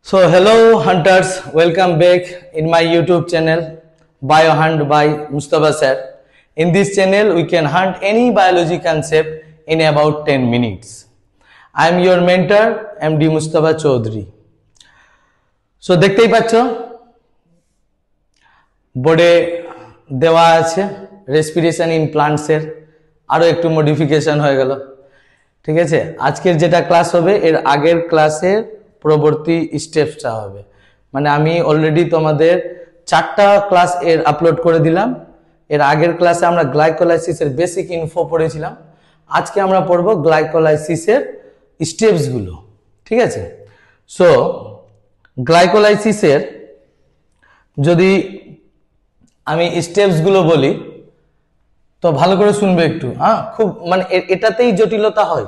So hello hunters, welcome back in my YouTube channel BioHunt by Mustafa sir. In this channel we can hunt any biology concept in about 10 minutes. I am your mentor MD Mustafa Chaudhary. So দেখতেই পাচ্ছ বোর্ডে দেওয়া আছে respiration in plants এর আরো একটু modification হয়ে গেল। ঠিক আছে, আজকের যেটা ক্লাস হবে এর আগের ক্লাসের পরবর্তী স্টেপসটা হবে। মানে আমি অলরেডি তোমাদের 4টা ক্লাস এর আপলোড করে দিলাম। এর আগের ক্লাসে আমরা গ্লাইকোলাইসিসের বেসিক ইনফো পড়েছিলাম, আজকে আমরা পড়ব গ্লাইকোলাইসিসের স্টেপস গুলো। ঠিক আছে, সো গ্লাইকোলাইসিসের যদি আমি স্টেপস গুলো বলি তো ভালো করে শুনবে একটু। খুব মানে এটাতেই জটিলতা হয়,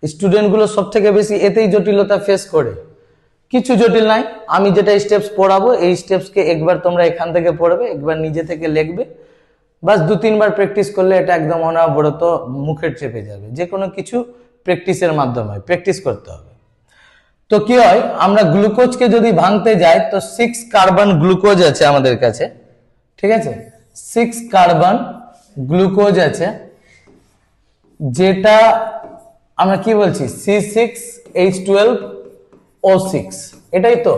স্টুডেন্ট গুলো সব থেকে বেশি এতেই জটিলতা ফেস করে। কিছু জটিল নাই, আমি যেটা স্টেপস পড়াবো এই স্টেপসকে একবার তোমরা এখান থেকে পড়বে, একবার নিজে থেকে লিখবে, বাস 2-3 বার প্র্যাকটিস করলে এটা একদম অনবরত মুখের চেপে যাবে। যে কোনো কিছু প্র্যাকটিসের মাধ্যমে প্র্যাকটিস করতে হবে। তো কি হয়, আমরা গ্লুকোজকে যদি ভাঙতে যাই তো 6 কার্বন গ্লুকোজ আছে আমাদের কাছে। ঠিক আছে, 6 কার্বন গ্লুকোজ আছে, যেটা আমরা কি বলছি C6H12O6, এটাই তো।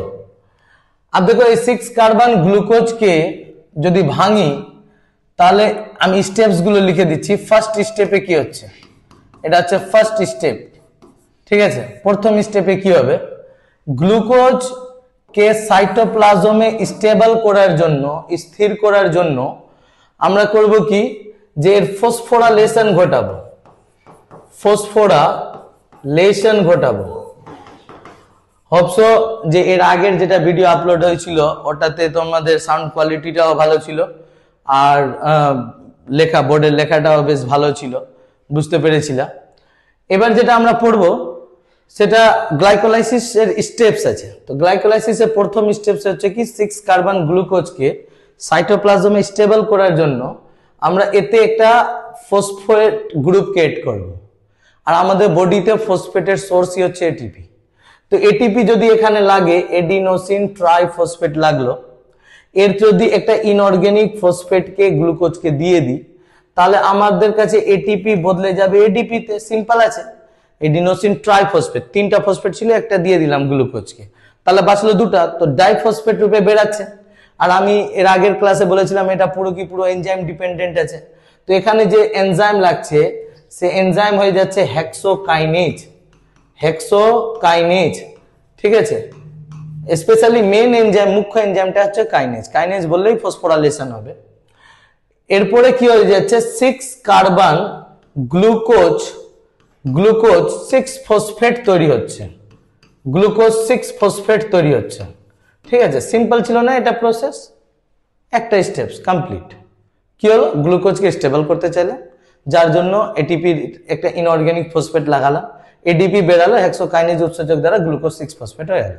আর দেখো এই 6 কার্বন গ্লুকোজকে যদি ভাঙি তাহলে আমি স্টেপস গুলো লিখে দিচ্ছি। ফার্স্ট স্টেপে কি হচ্ছে, এটা হচ্ছে ফার্স্ট স্টেপ। ঠিক আছে, প্রথম স্টেপে কি হবে, গ্লুকোজ কে সাইটোপ্লাজমে স্টেবল করার জন্য, স্থির করার জন্য আমরা করব কি, যে এর ফসফোরাইলেশন ঘটাবো। ফসফোরাইলেশন ঘটাবো। হোপসো যে এর আগের যেটা ভিডিও আপলোড হয়েছিল ওটাতে তোমাদের সাউন্ড কোয়ালিটিটাও ভালো ছিল, আর লেখা বোর্ডের লেখাটাও বেশ ভালো ছিল, বুঝতে পেরেছিলাম। এবার যেটা আমরা পড়বো সেটা গ্লাইকোলাইসিসের স্টেপস আছে। তো গ্লাইকোলাইসিসের প্রথম স্টেপস হচ্ছে কি, 6 কার্বন গ্লুকোজকে সাইটোপ্লাজমে স্টেবল করার জন্য আমরা এতে একটা ফসফেট গ্রুপকে এড করব। আর আমাদের বডিতে ফসফেটের সোর্সই হচ্ছে এটিপি। তো এটিপি যদি এখানে লাগে, এডিনোসিন ট্রাইফসফেট লাগলো, এর যদি একটা ইনঅর্গানিক ফসফেটকে গ্লুকোজকে দিয়ে দিই তাহলে আমাদের কাছে এটিপি বদলে যাবে এডিপি তে। সিম্পল আছে, এডিনোসিন ট্রাইফসফেট, 3টা ফসফেট ছিল, একটা দিয়ে দিলাম গ্লুকোজকে, তাহলে বাঁচলো 2টা, তো ডাইফসফেট রূপে বেরাচ্ছে। আর আমি এর আগের ক্লাসে বলেছিলাম এটা পুরো এনজাইম ডিপেন্ডেন্ট আছে। তো এখানে যে এনজাইম লাগছে সে এনজাইম হয়ে যাচ্ছে হেক্সোকাইনেজ। হেক্সোকাইনেজ, ঠিক আছে, স্পেশালি মেইন এনজাইম, মুখ্য এনজাইমটা হচ্ছে কাইনেজ। কাইনেজ বললেই ফসফোরাইলেশন হবে। এরপরে কি হয়ে যাচ্ছে, 6 কার্বন গ্লুকোজ 6 ফসফেট তৈরি হচ্ছে। গ্লুকোজ 6 ফসফেট তৈরি হচ্ছে। ঠিক আছে, সিম্পল ছিল না এটা প্রসেস, একটা স্টেপস কমপ্লিট। কি হলো, গ্লুকোজকে স্টেবল করতে চাইলে, যার জন্য এটিপির একটা ইনঅর্গানিক ফসফেট লাগালাম, এডিপি বেরালো, হেক্সোকাইনেজ উৎসেচক দ্বারা গ্লুকোজ 6 ফসফেট হয়ে গেল।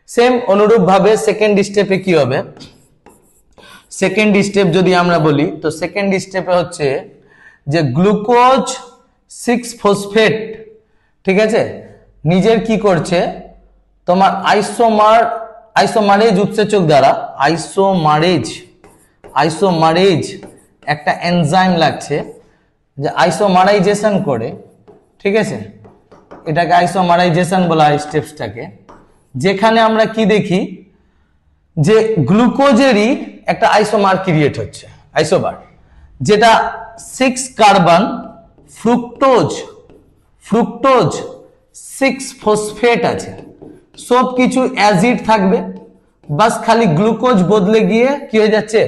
সেম অনুরূপ ভাবে সেকেন্ড স্টেপে কি হবে, সেকেন্ড স্টেপ যদি আমরা বলি তো সেকেন্ড স্টেপে হচ্ছে যে গ্লুকোজ 6 ফসফেট, ঠিক আছে, নিজের কি করছে, তোমার আইসোমারেজ উৎসেচক দ্বারা আইসোমারেজ একটা এনজাইম লাগছে যে আইসোমারাইজেশন করে। ঠিক আছে, এটাকে আইসোমারাইজেশন বলা হয় স্টেপসটাকে, যেখানে আমরা কি দেখি যে গ্লুকোজেরই একটা আইসোমার ক্রিয়েট হচ্ছে, আইসোবার, যেটা 6 কার্বন ফ্রুক্টোজ 6 ফসফেট আছে। সব কিছু অ্যাজিড থাকবে, বাস খালি গ্লুকোজ বদলে গিয়ে কি হয়ে যাচ্ছে,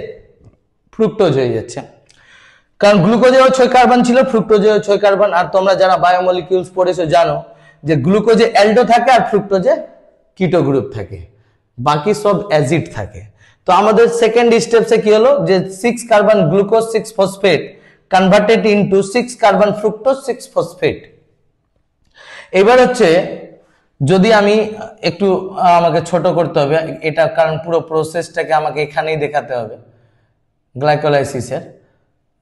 ফ্রুক্টোজ হয়ে যাচ্ছে। কারণ গ্লুকোজেও 6 কার্বন ছিল, ফ্রুক্টোজেও 6 কার্বন। আর তোমরা যারা বায়োমলিকিউলস পড়েছো জানো যে গ্লুকোজে অ্যালডো থাকে আর ফ্রুক্টোজে কিটো গ্রুপ থাকে, বাকি সব অ্যাসিড থাকে। তো আমাদের সেকেন্ড স্টেপসে কি হলো, যে 6 carbon glucose 6 phosphate converted into 6 carbon fructose 6 phosphate. এবার হচ্ছে যদি আমি একটু আমাকে ছোট করতে হবে এটা, কারণ পুরো প্রসেসটাকে আমাকে এখানেই দেখাতে হবে গ্লাইকোলাইসিসের।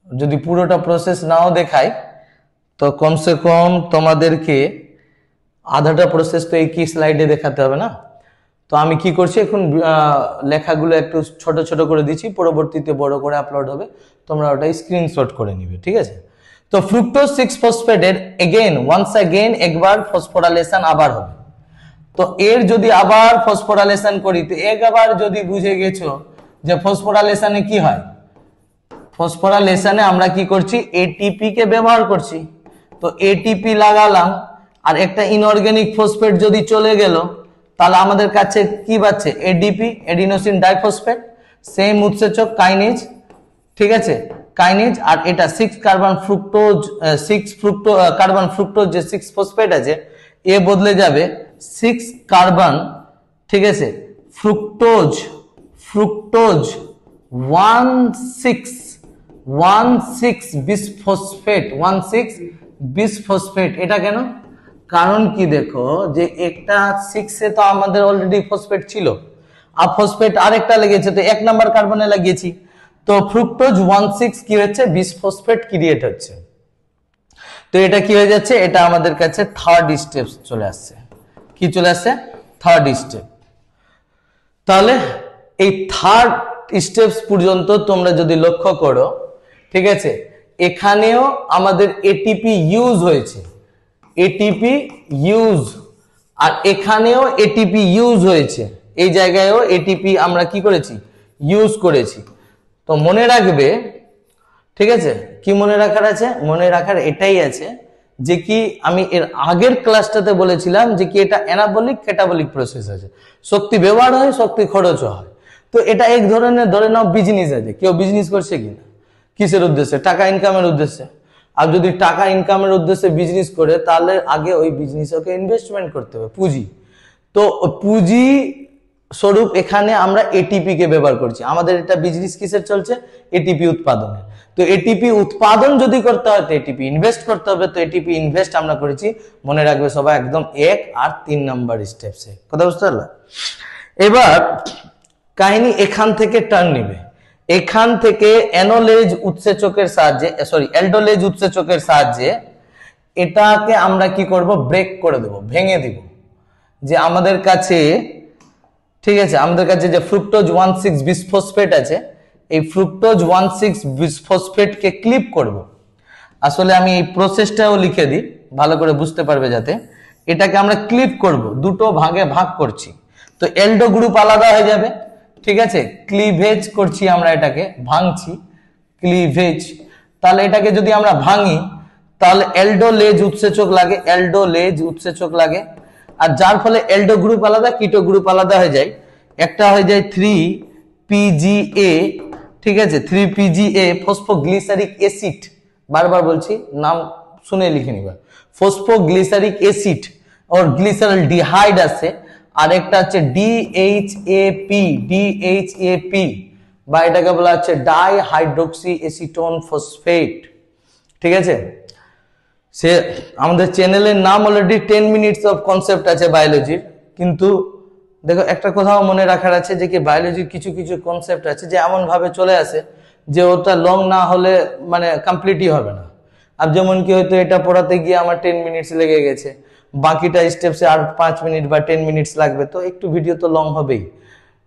যদি পুরোটা প্রসেস নাও দেখাই তো কমসে কম তোমাদেরকে আধাটা প্রসেস তো এই কি স্লাইডে দেখাতে হবে না। তো আমি কি করছি এখন লেখাগুলো একটু ছোট ছোট করে দিচ্ছি, পরবর্তীতে বড় করে আপলোড হবে, তোমরা ওটাই স্ক্রিনশট করে নিবে, ঠিক আছে। তো ফ্রুক্টোজ 6 ফসফেটের ওয়ান্স अगेन একবার ফসফোরাইলেশন আবার হবে। তো এর যদি আবার ফসফোরাইলেশন করি, তো একবার যদি বুঝে গেছো যে ফসফোরাইলেশনে কি হয়, ফসফোরাইলেশনে আমরা কি করছি, এটিপি কে ব্যবহার করছি। তো এটিপি লাগালাম, আর একটা ইনঅর্গানিক ফসফেট যদি চলে গেল, তাহলে আমাদের কাছে কি পাচ্ছে, এডিপি, এডিনোসিন ডাইফসফেট, সেম উৎসেচক কাইনেজ, ঠিক আছে, কাইনেজ। আর এটা 6 কার্বন ফ্রুক্টোজ, 6 কার্বন ফ্রুক্টোজ যে 6 ফসফেট আছে, এ বদলে যাবে 6 কার্বন, ঠিক আছে, ফ্রুক্টোজ 16 বিসফসফেট, 16 বিসফসফেট। এটা কেন, কারণ কি দেখো যে একটা 6 এ তো আমাদের অলরেডি ফসফেট ছিল, আর ফসফেট আরেকটা লেগেছে, তো 1 নাম্বার কার্বনে লাগিয়েছি, তো ফ্রুক্টোজ 16 কি হচ্ছে, বিসফসফেট ক্রিয়েট হচ্ছে। তো এটা কি হয়ে যাচ্ছে, এটা আমাদের কাছে থার্ড স্টেপ চলে আসছে। কি চলে আসছে, থার্ড স্টেপ। তাহলে এই থার্ড স্টেপস পর্যন্ত তোমরা যদি লক্ষ্য করো, ঠিক আছে, এখানেও আমাদের এটিপি ইউজ হয়েছে, এটিপি ইউজ, আর এখানেও এটিপি ইউজ হয়েছে, এই জায়গায়ও এটিপি আমরা কি করেছি, ইউজ করেছি। তো মনে রাখবে, ঠিক আছে, কি মনে রাখার আছে, মনে রাখার এটাই আছে যে কি আমি এর আগের ক্লাসটাতে বলেছিলাম যে কি এটা অ্যানাবলিক ক্যাটাবলিক প্রসেস আছে, শক্তি ব্যবহার হয়, শক্তি খরচ হয়। তো এটা এক ধরনের, ধরে নাও বিজনেস আছে, কেউ বিজনেস করছে কিনা, কিসের উদ্দেশ্যে, টাকা ইনকামের উদ্দেশ্যে। আর যদি টাকা ইনকামের উদ্দেশ্যে বিজনেস করে, তাহলে আগে ওই বিজনেসে ওকে ইনভেস্টমেন্ট করতে হবে, পুঁজি। তো পুঁজি স্বরূপ এখানে আমরা এটিপি কে ব্যবহার করছি। আমাদের এটা বিজনেস কিসের চলছে, এটিপি উৎপাদনের। তো এটিপি উৎপাদন যদি করতে হয়, তো এটিপি ইনভেস্ট করতে হবে। তো এটিপি ইনভেস্ট আমরা করেছি, মনে রাখবে সবাই, একদম 1 আর 3 নাম্বার স্টেপসে। কথা বুঝতে পারলে? এবার কাহিনী এখান থেকে টার্ন নিবে। এখান থেকে অ্যানোলেজ উৎসেচকের সাহায্যে, সরি অ্যালডোলেজ উৎসেচকের সাহায্যে এটাকে আমরা কি করব, ব্রেক করে দেব, ভেঙে দিব। যে আমাদের কাছে, ঠিক আছে, আমাদের কাছে যে ফ্রুক্টোজ 16 বিসফসফেট আছে, এই ফ্রুক্টোজ 16 বিসফসফেট কে ক্লিপ করব। আসলে আমি এই প্রসেসটাও লিখে দিই, ভালো করে বুঝতে পারবে যাতে। এটাকে আমরা ক্লিপ করব, দুটো ভাগে ভাগ করছি। তো এলডো গ্রুপ আলাদা হয়ে যাবে, ঠিক আছে, ক্লিভেজ করছি আমরা, এটাকে ভাঙছি, ক্লিভেজ। তাহলে এটাকে যদি আমরা ভাঙি, তাহলে এলডোলেজ উৎসেচক লাগে, এলডোলেজ উৎসেচক লাগে। আর যার ফলে এলডো গ্রুপ আলাদা, কিটো গ্রুপ আলাদা হয়ে যায়। একটা হয়ে যায় 3PGA, ঠিক আছে, 3PGA ফসফোগ্লিসারিক অ্যাসিড, বারবার বলছি, নাম শুনে লিখে নিবা, ফসফোগ্লিসারিক অ্যাসিড ওর গ্লিসারল ডিহাইড আছে। আর একটা হচ্ছে ডিএইচএপি, বা এটাকে বলা হচ্ছে ডাইহাইড্রোক্সি অ্যাসিটোন ফসফেট, ঠিক আছে। সে আমাদের চ্যানেলের নাম অলরেডি 10 মিনিটস অফ কনসেপ্ট আছে বায়োলজির। কিন্তু দেখো একটা কথাও মনে রাখার আছে যে কি বায়োলজির কিছু কিছু কনসেপ্ট আছে যে এমন ভাবে চলে আসে যে ওটা লং না হলে মানে কমপ্লিটই হবে না। আর যেমন কি হয়তো এটা পড়াতে গিয়ে আমার 10 মিনিটস লেগে গেছে, বাকিটা স্টেপসে আর 5 মিনিট বা 10 মিনিটস লাগবে, তো একটু ভিডিও তো লং হবেই,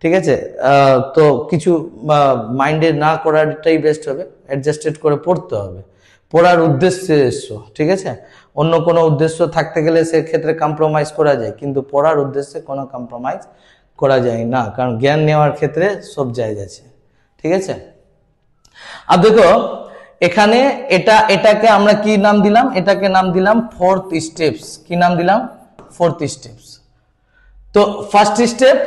ঠিক আছে। তো কিছু মাইন্ডে না করাটাই বেস্ট হবে, অ্যাডজাস্টেড করে পড়তে হবে, পড়ার উদ্দেশ্যে এসছো, ঠিক আছে। অন্য কোনো উদ্দেশ্য থাকতে গেলে সেক্ষেত্রে কম্প্রোমাইজ করা যায়, কিন্তু পড়ার উদ্দেশ্যে কোনো কম্প্রোমাইজ করা যায় না, কারণ জ্ঞান নেওয়ার ক্ষেত্রে সব জায়গা আছে, ঠিক আছে। আর দেখো এখানে এটাকে আমরা কি নাম দিলাম, এটাকে নাম দিলাম ফোর্থ স্টেপস। কি নাম দিলাম, ফোর্থ স্টেপস। তো ফার্স্ট স্টেপ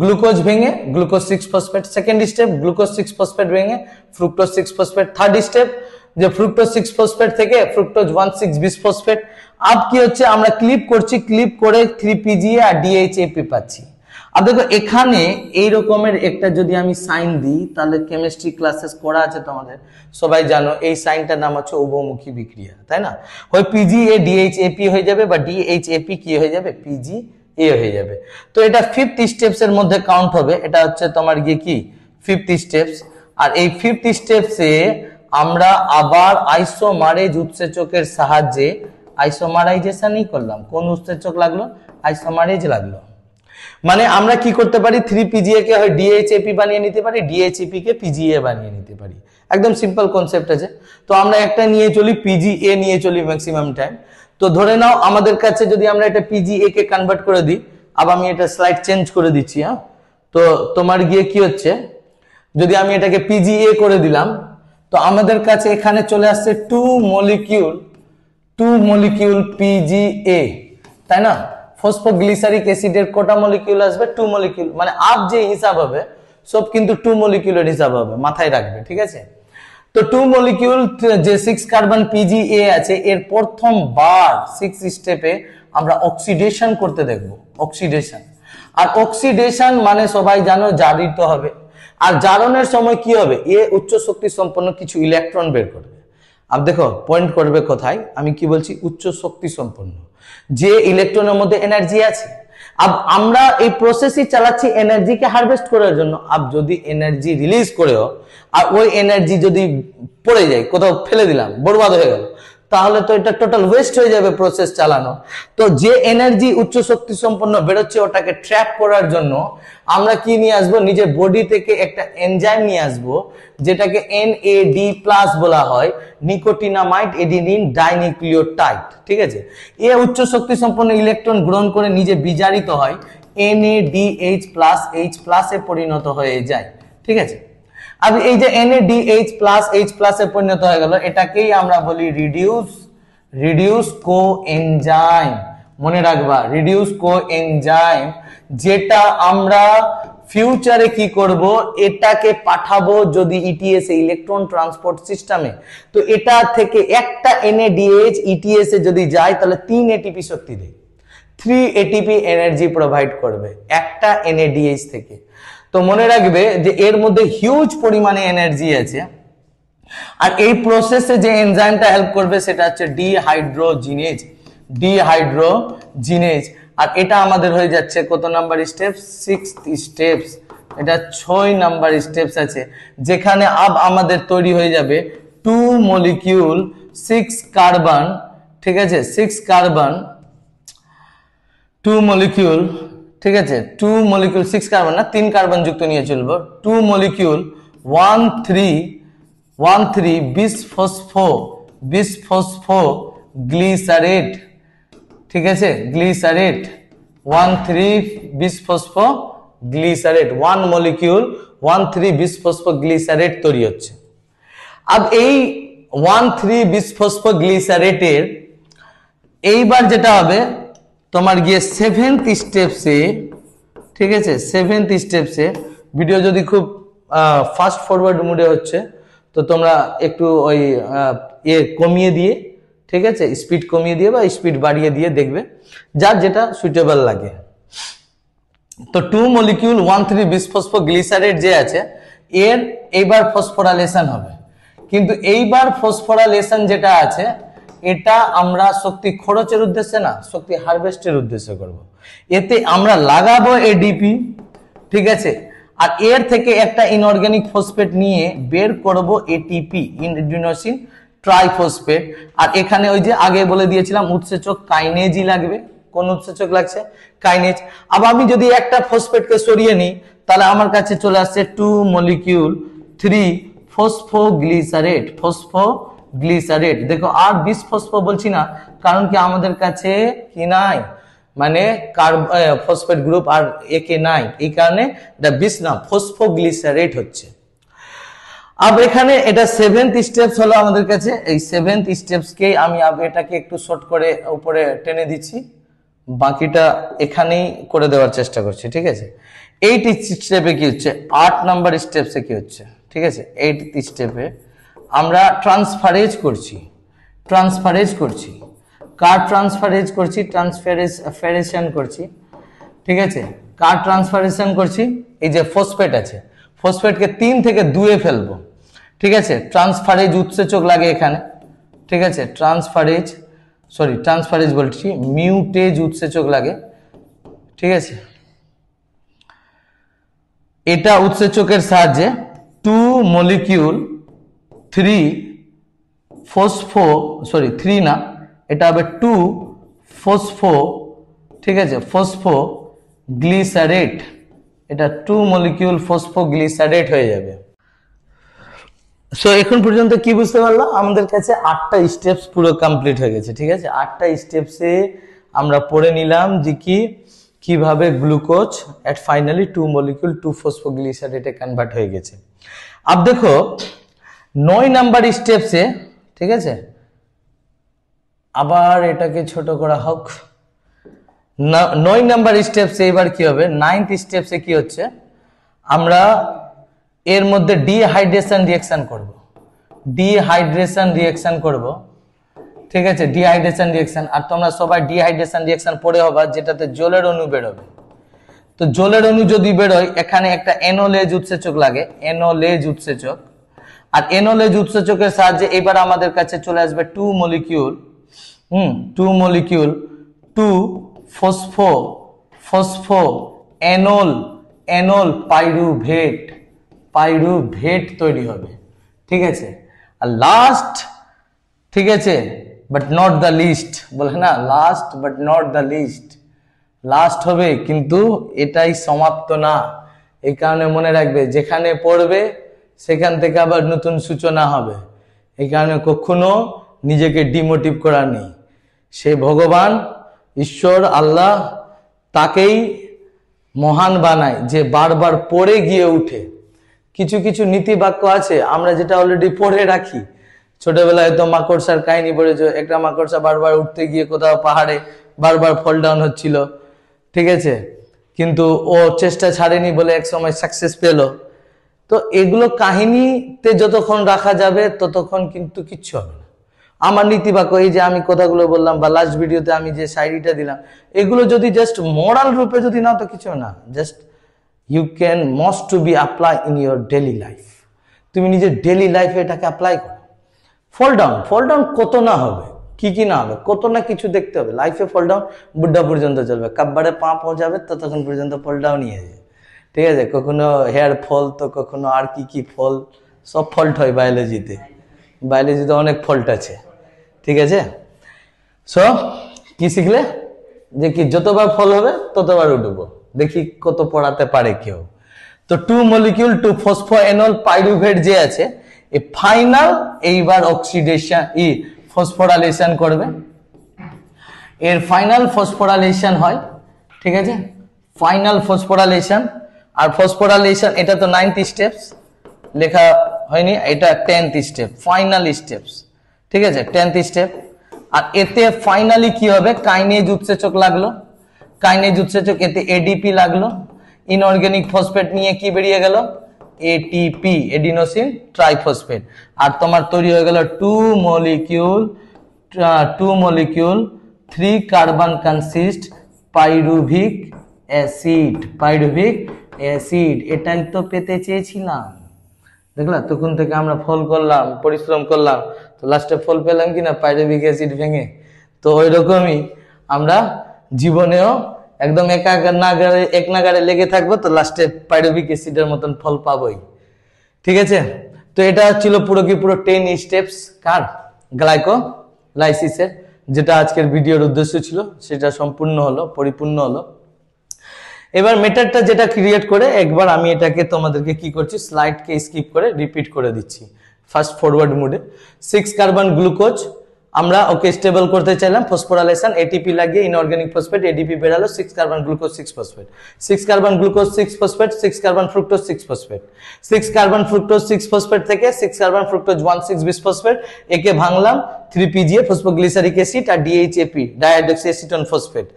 গ্লুকোজ ভেঙে glucose 6 phosphate, second step glucose 6 phosphate ভেঙে ফ্রুক্টোজ 6 ফসফেট, থার্ড স্টেপ যে ফ্রুক্টোজ 6 ফসফেট থেকে ফ্রুক্টোজ 16 বিসফসফেট। আপ কি হচ্ছে, আমরা ক্লিপ করছি, ক্লিপ করে 3PGA আর DHAP পাচ্ছি। আর দেখো এখানে এই রকমের একটা যদি আমি সাইন দিই, তাহলে কেমিস্ট্রি ক্লাসেস করা আছে তোমাদের, সবাই জানো এই সাইনটার নাম হচ্ছে উভমুখী বিক্রিয়া, তাই না। হয় PGA DHAP হয়ে যাবে, বা DHAP কি হয়ে যাবে, PGA হয়ে যাবে। তো এটা ফিফথ স্টেপস এর মধ্যে কাউন্ট হবে, এটা হচ্ছে তোমার গিয়ে কি ফিফথ স্টেপস। আর এই ফিফথ স্টেপসে আমরা আবার আইসোমারেজ উৎসেচকের সাহায্যে আইসোমারাইজেশনই করলাম। কোন উৎসেচক লাগলো, আইসোমারেজ লাগলো। মানে আমরা কি করতে পারি, 3PGA কে হয় DHAP বানিয়ে নিতে পারি, DHAP কে PGA বানিয়ে নিতে পারি। একদম সিম্পল কনসেপ্ট আছে। তো আমরা একটা নিয়ে চলি, PGA নিয়ে চলি ম্যাক্সিমাম টাইম। তো ধরে নাও আমাদের কাছে যদি আমরা এটা PGA কে কনভার্ট করে দিই, আবার আমি এটা স্লাইড চেঞ্জ করে দিচ্ছি। হ্যাঁ, তো তোমার গিয়ে কি হচ্ছে, যদি আমি এটাকে PGA করে দিলাম, তো আমাদের কাছে এখানে চলে আসছে 2 মলিকিউল PGA, তাই না? ফসফোগ্লিসারিক অ্যাসিডের কটা মলিকিউল আসবে? 2 মলিকিউল। মানে আপ যে হিসাব হবে সব কিন্তু 2 মলিকিউলের হিসাব হবে, মাথায় রাখবে, ঠিক আছে? তো 2 মলিকিউল যে 6 কার্বন PGA আছে, এর প্রথম বার 6 স্টেপে আমরা অক্সিডেশন করতে দেখব, অক্সিডেশন। আর অক্সিডেশন মানে সবাই জানো জারিত হবে। আর জারণের সময় কি হবে, এ উচ্চ শক্তি সম্পন্ন কিছু ইলেকট্রন বের করবে। আর দেখো পয়েন্ট করবে কোথায়, আমি কি বলছি, উচ্চ শক্তি সম্পন্ন, যে ইলেকট্রনের মধ্যে এনার্জি আছে। अब আমরা এই প্রসেসই চালাচ্ছি এনার্জিকে হারভেস্ট করার জন্য। अब যদি এনার্জি রিলিজ করেও আর ওই এনার্জি যদি পড়ে যায়, কোথাও ফেলে দিলাম, বরবাদ হয়ে গেল, তাহলে তো এটা টোটাল ওয়েস্ট হয়ে যাবে প্রসেস চালানো। তো যে এনার্জি উচ্চ শক্তি সম্পন্ন বেরোচ্ছে ওটাকে ট্র্যাপ করার জন্য আমরা কি নিয়ে আসবো, নিজের বডি থেকে একটা এনজাইম নিয়ে আসবো, যেটাকে NAD+ বলা হয়, নিকোটিনামাইড এডিনিন ডাইনিউক্লিওটাইড। ঠিক আছে, এ উচ্চ শক্তি সম্পন্ন ইলেকট্রন গ্রহণ করে নিজে বিজারিত হয়, NADH+ H+ এ পরিণত হয়ে যায়। ঠিক আছে, अब এই যে NADH+ H+ এ পরিণত হয়ে গেল, এটাকেই আমরা বলি রিডিউস কোএনজাইম। মনে রাখবা, রিডিউস কোএনজাইম, যেটা আমরা ফিউচারে কি করব, এটাকে পাঠাবো যদি ETS এ ইলেকট্রন ট্রান্সপোর্ট সিস্টেমে, তো এটা থেকে একটা NADH ETS এ যদি যায় তাহলে 3 ATP শক্তি দেয়, 3 ATP এনার্জি প্রোভাইড করবে একটা NADH থেকে। তো মনে রাখবে যে এর মধ্যে হিউজ পরিমাণে এনার্জি আছে। আর এই প্রসেসে যে এনজাইমটা হেল্প করবে সেটা হচ্ছে ডিহাইড্রোজিনেজ। আর এটা আমাদের হয়ে যাচ্ছে কত নাম্বার স্টেপ, 6th স্টেপস। এটা 6 নাম্বার স্টেপস আছে, যেখানে আব আমাদের তৈরি হয়ে যাবে 2 মলিকিউল 6 কার্বন। ঠিক আছে, 6 কার্বন 2 মলিকিউল, ঠিক আছে, 2 মলিকিউল 6 কার্বন না, 3 কার্বন যুক্ত নিয়ে চলবো, 2 মলিকিউল 1,3 বিসফসফোগ্লিসারেট। ঠিক আছে, গ্লিসারেট 1,3 বিসফসফোগ্লিসারেট, 1 মলিকিউল 1,3 বিসফসফোগ্লিসারেট তৈরি হচ্ছে। अब এই 1,3 বিসফসফোগ্লিসারেটের এইবার যেটা হবে তোমার গিয়ে 7th স্টেপসে, ঠিক আছে, 7th স্টেপসে, ভিডিও যদি খুব ফাস্ট ফরওয়ার্ড মোডে হচ্ছে তো তোমরা একটু ওই কমিয়ে দিয়ে, ঠিক আছে, স্পিড কমিয়ে দিয়ে বা স্পিড বাড়িয়ে দিয়ে দেখবে, যার যেটা সুইটেবল লাগে। তো 2 মলিকিউল 1,3 বিসফসফোগ্লিসারেট যে আছে, এর এইবার ফসফোরাইলেশন হবে। কিন্তু এইবার ফসফোরাইলেশন যেটা আছে, এটা আমরা শক্তি খরচের উদ্দেশ্যে না, শক্তি হারভেস্টের উদ্দেশ্যে করব। এতে আমরা লাগাবো ADP, ঠিক আছে, আর এর থেকে একটা ইনঅর্গানিক ফসফেট নিয়ে বের করব ATP, ইনডিনোসিন ট্রাইফসফেট। আর এখানে ওই যে আগে বলে দিয়েছিলাম উৎসেচক কাইনেজই লাগবে। কোন উৎসেচক লাগছে? কাইনেজ। আবার আমি যদি একটা ফসফেটকে সরিয়ে নিই তাহলে আমার কাছে চলে আসছে 2 মলিকিউল 3 ফসফোগ্লিসারেট। দেখো আর বিসফসফো বলছি না, কারণ কি আমাদের কাছে কি নাই, মানে ফসফেট গ্রুপ আর একে নাই, এই কারণে এটা বিস না, ফসফোগ্লিসারেট হচ্ছে। अब এখানে এটা 7th স্টেপস হলো আমাদের কাছে। এই 7th স্টেপসকে আমি এটাকে একটু শর্ট করে উপরে টেনে দিচ্ছি, বাকিটা এখানেই করে দেওয়ার চেষ্টা করছি। ঠিক আছে, 8th স্টেপে কি হচ্ছে, 8 নাম্বার স্টেপসে কি হচ্ছে, ঠিক আছে, 8th স্টেপে আমরা ট্রান্সফারেজ করছি। কার ট্রান্সফারেজ করছি? ট্রান্সফারেশন করছি। ঠিক আছে, কার ট্রান্সফারেশন করছি? এই যে ফসফেট আছে, ফসফেটকে 3 থেকে 2 এ ফেলবো। ঠিক আছে, ট্রান্সফারেজ উৎসেচক লাগে এখানে। ঠিক আছে, ট্রান্সফারেজ বলছি, মিউটেজ উৎসেচক লাগে। ঠিক আছে, এটা উৎসেচকের সাহায্যে 2 মলিকিউল 3 না, এটা হবে 2 ফসফো, ঠিক আছে, ফসফো গ্লিসারেট, এটা 2 মলিকিউল ফসফোগ্লিসারেট হয়ে যাবে। সো এখন পর্যন্ত কি বুঝতে পারলাম, আমাদের কাছে 8টা স্টেপস পুরো কমপ্লিট হয়ে গেছে। ঠিক আছে, 8টা স্টেপসে আমরা পড়ে নিলাম যে কিভাবে গ্লুকোজ এট ফাইনালি 2 মলিকিউল 2 ফসফোগ্লিসারেটে কনভার্ট হয়ে গেছে। अब देखो 9 নাম্বার স্টেপসে, ঠিক আছে, আবার এটাকে ছোট করা হোক। 9 নাম্বার স্টেপসে এবার কি হবে, 9th স্টেপসে কি হচ্ছে, আমরা এর মধ্যে ডিহাইড্রেশন রিঅ্যাকশন করব, ডিহাইড্রেশন রিঅ্যাকশন করব। ঠিক আছে, ডিহাইড্রেশন রিঅ্যাকশন। আর তোমরা সবাই ডিহাইড্রেশন রিঅ্যাকশন পড়ে হবা, যেটাতে জলের অণু বেরোবে। তো জলের অণু যদি বেরোয়, এখানে একটা এনোলেজ উৎসেচক লাগে, এনোলেজ উৎসেচক। আর এনোলেজ উৎসেচকের সাহায্যে এবার আমাদের কাছে চলে আসবে 2 মলিকিউল 2 ফসফো এনোল পাইরুভেট তৈরি হবে। ঠিক আছে, আর লাস্ট, ঠিক আছে, বাট নট দ্য লিস্ট, বলে না last but not the list, last হবে কিন্তু এটাই সমাপ্ত না। এই কারণে মনে রাখবে, যেখানে পড়বে সেখান থেকে আবার নতুন সূচনা হবে। এই কারণে কখনো নিজেকে ডিমোটিভ করা নেই। সে ভগবান, ঈশ্বর, আল্লাহ তাকেই মহান বানায় যে বারবার পড়ে গিয়ে উঠে। কিছু কিছু নীতি বাক্য আছে আমরা যেটা অলরেডি পড়ে রাখি। ছোটবেলায় তো মাকড়সার কাহিনী পড়েছো, একটা মাকড়সা বারবার উঠতে গিয়ে কোথাও পাহাড়ে বারবার ফল ডাউন হচ্ছিল। ঠিক আছে, কিন্তু ও চেষ্টা ছাড়েনি বলে এক সময় সাকসেস পেল। তো এগুলো কাহিনীতে যতক্ষণ রাখা যাবে ততক্ষণ কিন্তু কিচ্ছু হবে না। আমার নীতিবাক্য, এই যে আমি কথাগুলো বললাম বা লাস্ট ভিডিওতে আমি যে শায়রিটা দিলাম, এগুলো যদি জাস্ট মোরাল রূপে যদি নাও তো কিছু না, just you can must to be apply in your daily life. তুমি নিজের ডেলি লাইফে এটাকে অ্যাপ্লাই করো। ফল ডাউন কত না হবে, কি না হবে, কত না কিছু দেখতে হবে লাইফে। ফল ডাউন বুড্ডা পর্যন্ত চলবে, কাব্বারে পা পৌঁছাবে ততক্ষণ পর্যন্ত ফল ডাউন নিয়ে যাবে। ঠিক আছে, কখনো হেয়ার ফল, তো কখনো আর কি ফল, সব ফল্ট হয় বায়োলজিতে। বায়োলজিতে অনেক ফল্ট আছে। ঠিক আছে, সো কি শিখলে, যে কি যতবার ফল হবে ততবার উঠবো, দেখি কত পড়াতে পারে কেউ। তো 2 মলিকিউল 2 ফসফোএনল পাইরুভেট যে আছে, এই ফাইনাল এইবার অক্সিডেশন ফসফোরাইলেশন করবে। এর ফাইনাল ফসফোরাইলেশন হয়। ঠিক আছে, ফাইনাল ফসফোরাইলেশন। আর ফসফোরাইলেশন এটা তো 9th স্টেপস লেখা হয়নি, এটা 10th স্টেপ, ফাইনাল স্টেপস। ঠিক আছে, 10th স্টেপ। আর এতে ফাইনালি কি হবে, কাইনেজ উৎসেচক লাগলো, কাইনেজ উৎসেচক, এতে এডিপি লাগলো, ইনঅর্গানিক ফসফেট নিয়ে কি বেরিয়ে গেল, এটিপি, এডিনোসিন ট্রাইফসফেট। আর তোমার তৈরি হয়ে গেল 2 molecule 3 carbon consist pyruvic acid. এটাই তো পেতে চেয়েছিলাম। দেখলা, তখন থেকে আমরা ফল করলাম, পরিশ্রম করলাম, তো লাস্টে ফল পেলাম কিনা, পাইরুভিক অ্যাসিড ভেঙে। তো ওই রকমই আমরা জীবনেও একদম এক নাগারে লেগে থাকবো, তো লাস্টে পাইরুভিক অ্যাসিডের মতন ফল পাবোই। ঠিক আছে, তো এটা ছিল পুরো 10 স্টেপস কার, গ্লাইকোলাইসিসের, যেটা আজকের ভিডিওর উদ্দেশ্য ছিল, সেটা সম্পূর্ণ হলো, পরিপূর্ণ হলো। এবার মেটারটা যেটা ক্রিয়েট করে, একবার আমি এটাকে তোমাদেরকে কি করছি, স্লাইডকে স্কিপ করে রিপিট করে দিচ্ছি ফাস্ট ফরওয়ার্ড মোডে। 6 কার্বন গ্লুকোজ আমরা ওকে স্টেবল করতে চাইলাম, ফসফোরাইলেশন, এটিপি লাগিয়ে ইনঅর্গানিক ফসফেট, এডিপি বেরালো, 6 carbon glucose 6 phosphate, 6 carbon glucose 6 phosphate, 6 carbon fructose 6 phosphate, 6 carbon fructose 6 phosphate থেকে 6 কার্বন ফ্রুক্টোজ 1,6 বিসফসফেট, একে ভাঙলাম 3PGA ফসফোগ্লিসারিক অ্যাসিড আর ডিএইচএপি ডাইহাইড্রক্সি অ্যাসিটোন ফসফেট।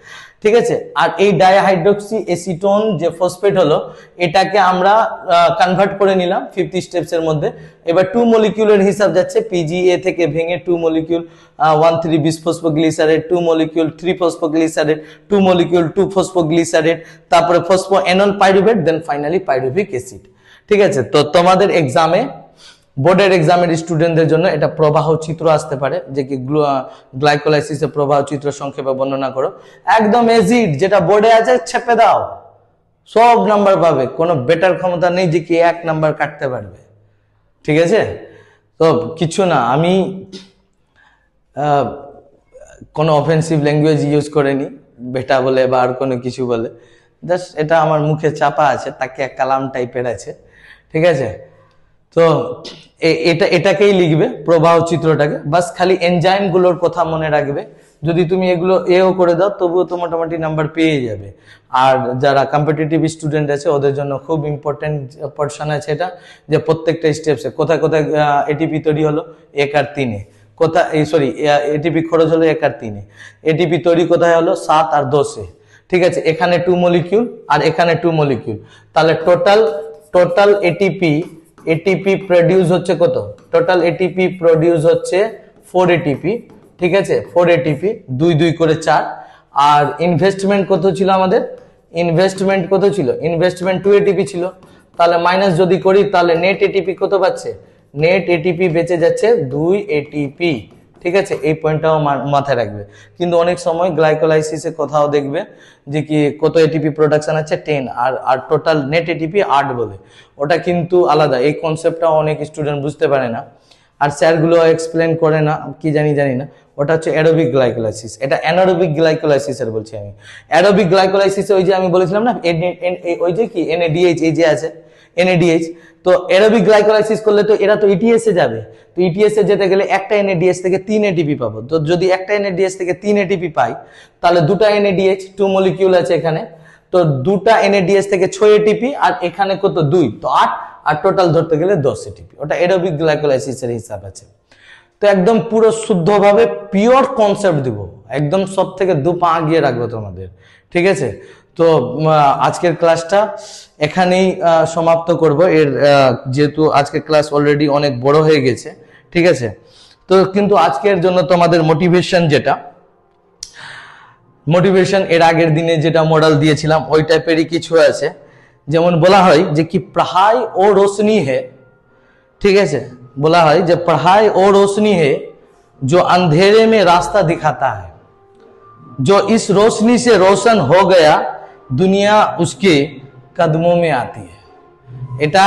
ঠিক আছে, আর এই ডাইহাইড্রক্সি অ্যাসিটোন যে ফসফেট হলো, এটাকে আমরা কনভার্ট করে নিলাম 50 স্টেপস এর মধ্যে। এবার 2 মলিকিউলের হিসাব যাচ্ছে, পিজিএ থেকে ভেঙে 2 molecule 1,3 bisphosphoglycerate, 2 molecule 3 phosphoglycerate, 2 molecule 2 phosphoglycerate, তারপরে phosphoenol pyruvate, then finally pyruvic acid. ঠিক আছে, তো তোমাদের এক্সামে, বোর্ডের এক্সামের স্টুডেন্টদের জন্য এটা প্রবাহ চিত্র আসতে পারে, যে কি গ্লাইকোলাইসিসের প্রবাহ চিত্র সংক্ষেপে বর্ণনা করো। একদম এজিড, যেটা বোর্ডে আছে ছেপে দাও, সব নাম্বার পাবে, কোনো বেটার ক্ষমতা নেই যে কি 1 নাম্বার কাটতে পারবে। ঠিক আছে, তো কিছু না, আমি কোনো অফেন্সিভ ল্যাঙ্গুয়েজ ইউজ করিনি, বেটা বলে বা আর কোনো কিছু বলে। জাস্ট এটা আমার মুখে চাপা আছে, তাকে কালাম টাইপের আছে, ঠিক আছে। তো এটাকেই লিখবে, প্রবাহ চিত্রটাকে, বাস খালি এনজাইম গুলোর কথা মনে রাখবে। যদি তুমি এগুলো এও করে দাও তবুও তো মোটামুটি নাম্বার পেয়ে যাবে। আর যারা কম্পিটিটিভ স্টুডেন্ট আছে ওদের জন্য খুব ইম্পর্টেন্ট পোর্শন আছে এটা, যে প্রত্যেকটা স্টেপসে কোথায় কোথায় এটিপি তৈরি হলো 1 আর 3-এ, কোথায় এটিপি খরচ হলো 1 আর 3-এ, এটিপি তৈরি কোথায় হলো 7 আর 10-এ, ঠিক আছে। এখানে 2 মলিকিউল আর এখানে 2 মলিকিউল, তাহলে টোটাল এটিপি প্রডিউস হচ্ছে কত? টোটাল এটিপি প্রডিউস হচ্ছে 4 এটিপি, ঠিক আছে। 4 এটিপি, 2 2 করে 4। আর ইনভেস্টমেন্ট কত ছিল আমাদের? ইনভেস্টমেন্ট কত ছিল? ইনভেস্টমেন্ট 2 এটিপি ছিল, তাহলে মাইনাস যদি করি তাহলে নেট এটিপি কত পাচ্ছে? নেট এটিপি বেঁচে যাচ্ছে 2 এটিপি, ঠিক আছে। এই পয়েন্টটাও মাথায় রাখবে। কিন্তু অনেক সময় গ্লাইকোলাইসিসে কোথাও দেখবে যে কি কত এটিপি প্রোডাকশন আছে 10, আর টোটাল নেট এটিপি 8 বলে, ওটা কিন্তু আলাদা। এই কনসেপ্টটাও অনেক স্টুডেন্ট বুঝতে পারে না, আর স্যারগুলো এক্সপ্লেন করে না, কি জানি না। ওটা হচ্ছে অ্যারোবিক গ্লাইকোলাইসিস, এটা অ্যানারোবিক গ্লাইকোলাইসিসের বলছি আমি। অ্যারোবিক গ্লাইকোলাইসিসে ওই যে আমি বলেছিলাম না, ওই যে কি এনএডিএইচ, এই যে আছে এনএডিএইচ, তো অ্যারোবিক গ্লাইকোলাইসিস করলে তো এরা তো ইটিএস এ যাবে, তো ইটিএস এ যেতে গেলে একটা এনএডিএইচ থেকে 3 এটিপি পাবো। তো যদি একটা এনএডিএইচ থেকে 3 এটিপি পাই, তাহলে দুটা এনএডিএইচ, 2 মলিকিউল আছে এখানে, তো দুটা এনএডিএইচ থেকে 6 এটিপি, আর এখানে কত 2, তো 8, আর টোটাল ধরতে গেলে 10 এটিপি। ওটা অ্যারোবিক গ্লাইকোলাইসিসের হিসাব আছে। তো একদম পুরো শুদ্ধভাবে পিওর কনসেপ্ট দিব, একদম সব থেকে 2 পা আগিয়ে রাখবো তোমাদের, ঠিক আছে। তো আজকের ক্লাসটা এখানেই সমাপ্ত করব। এর যেহেতু আজকের ক্লাস অলরেডি অনেক বড় হয়ে গেছে, ঠিক আছে। তো কিন্তু আজকের জন্য তোমাদের মোটিভেশন এর আগের দিনে যেটা মডেল দিয়েছিলাম ওই টাইপেরই কিছু আছে। যেমন বলা হয় যে কি पढ़ाई ও रोशनी है, ঠিক আছে। बोला है जब पढ़ाई और रोशनी है जो अंधेरे में रास्ता दिखाता है, जो इस रोशनी से रोशन हो गया दुनिया उसके कदमों में आती है। এটা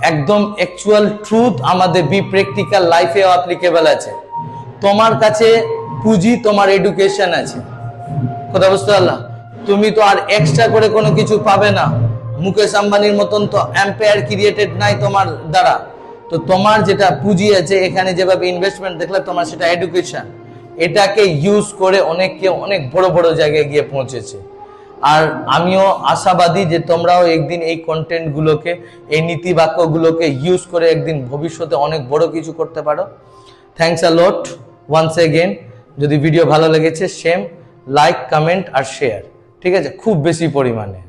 একদম অ্যাকচুয়াল ট্রুথ, আমাদের বি প্র্যাকটিক্যাল লাইফে অ্যাপ্লিকেবল আছে। তোমার কাছে পুঁজি, তোমার এডুকেশন আছে, কথা বুঝতে পারলা? তুমি তো আর এক্সট্রা করে কোনো কিছু পাবে না। মুকেশ আম্বানির মতন তো এম্পায়ার ক্রিয়েটেড নাই তোমার দ্বারা। তো তোমার যেটা পুঁজি আছে, এখানে যেভাবে ইনভেস্টমেন্ট দেখলে তোমার সেটা এডুকেশন, এটাকে ইউজ করে অনেকে অনেক বড় বড় জায়গায় গিয়ে পৌঁছেছে। আর আমিও আশাবাদী যে তোমরাও একদিন এই কন্টেন্ট গুলোকে, এই নীতি বাক্যগুলোকে ইউজ করে একদিন ভবিষ্যতে অনেক বড় কিছু করতে পারো। Thanks a lot once again. যদি ভিডিও ভালো লেগেছে, লাইক, কমেন্ট আর শেয়ার, ঠিক আছে, খুব বেশি পরিমাণে।